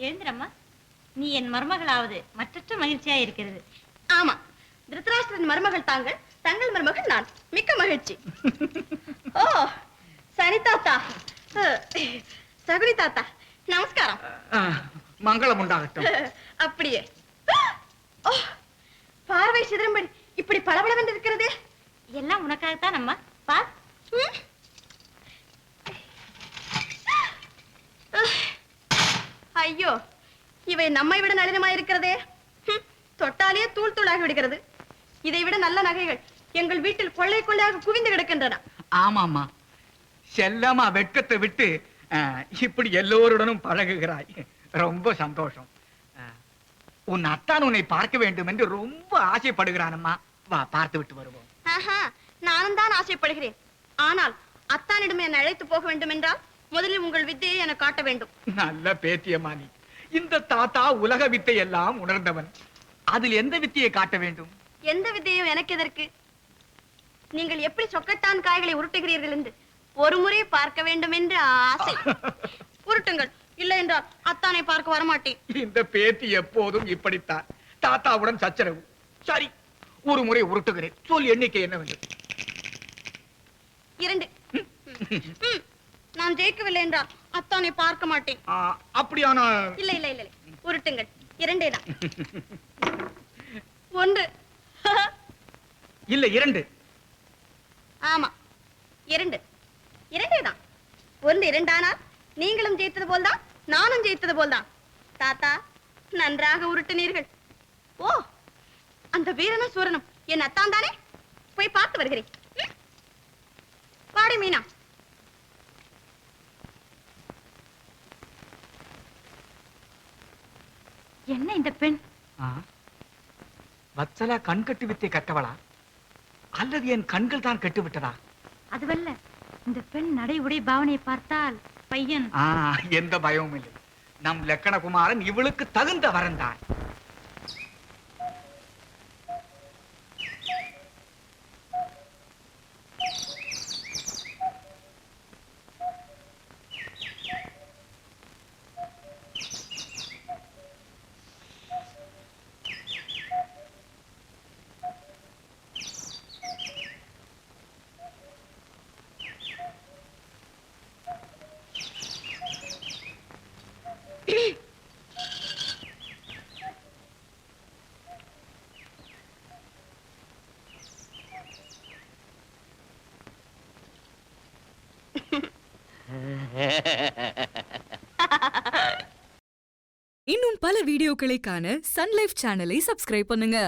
எழுந்திரம்மா. நீ என் மருமகளாவது மற்றற்ற மகிழ்ச்சியா இருக்கிறது. ஆமா, திருத்தராஷ்டிரன் மருமகள் தாங்கள், தங்கள் மருமகள் நான். மிக்க மகிழ்ச்சி. ஓ, சனி தாத்தா, சகுனி தாத்தா, நமஸ்காரம். மங்களம் உண்டாகட்டும். அப்படியே. ஓ, பார்வை சிதறம்படி இப்படி பளபளவென்று இருக்கிறது. எல்லாம் உனக்காகத்தான் அம்மா. பார். ஐயோ, இவை நம்மை விட நளினமாய் இருக்கிறதே. தொட்டாலே தூள் தூளாகி விடுகிறது. இதை விட நல்ல நகைகள் எங்கள் வீட்டில் கொள்ளை கொள்ளையாக குவிந்து கிடக்கின்றன. ஆமாமா, செல்லமா வெட்கத்தை விட்டு இப்படி எல்லோருடனும் பழகுகிறாய். ரொம்ப சந்தோஷம். உன் அத்தான் உன்னை பார்க்க வேண்டும் என்று ரொம்ப ஆசைப்படுகிறானம்மா. வா, பார்த்து விட்டு வருவோம். நானும் தான் ஆசைப்படுகிறேன். ஆனால் அத்தானிடம் என்னை அழைத்து போக வேண்டும் என்றால் முதலில் உங்கள் வித்தையை என காட்ட வேண்டும். நல்ல பேத்தியம்மா நீ. இந்த தாத்தா உலக வித்தை எல்லாம் உணர்ந்தவன். அதில் எந்த வித்தையை காட்ட வேண்டும்? எந்த வித்தையும் எனக்கு எதற்கு? நீங்கள் எப்படி சொக்கட்டான் காய்களை உருட்டுகிறீர்கள் என்று ஒரு முறை பார்க்க வேண்டும் என்று ஆசை. உருட்டுங்கள், இல்லை என்றால் அத்தானை பார்க்க வரமாட்டேன். இந்த பேத்தி எப்போதும் இப்படித்தான். தாத்தாவுடன் சச்சரவு. சரி, ஒரு முறை உருட்டுகிறேன். சொல், எண்ணிக்கை என்னவென்று? 2. நான் ஜெயிக்கவில்லை என்றால் அத்தானை பார்க்க மாட்டேன். அப்படியானா? இல்லை இல்லை இல்லை, உருட்டுங்கள். 2 தான். 1. இல்லை, 2. ஆமா, 2 தான். 1 2 ஆனால் நீங்களும் ஜெயித்தது போல்தான், நானும் ஜெயித்தது போல்தான். தாத்தா, நன்றாக உருட்டினீர்கள். ஓ, அந்த வீரனும் சூரனும் என் அத்தான் தானே? போய் பார்த்து வருகிறேன். பாடி மீனா. என்ன இந்த பெண்? வத்சலா கண்கட்டு வித்தை கட்டவளா, அல்லது என் கண்கள் தான் கெட்டு விட்டதா? அதுவல்ல, இந்த பெண் நடை உடை பாவனையை பார்த்தால் பையன். எந்த பயமும் இல்லை. நம் லக்கணகுமாரன் இவளுக்கு தகுந்த வரந்தான். இன்னும் பல வீடியோக்களை காண சன் லைஃப் சேனலை சப்ஸ்கிரைப் பண்ணுங்க.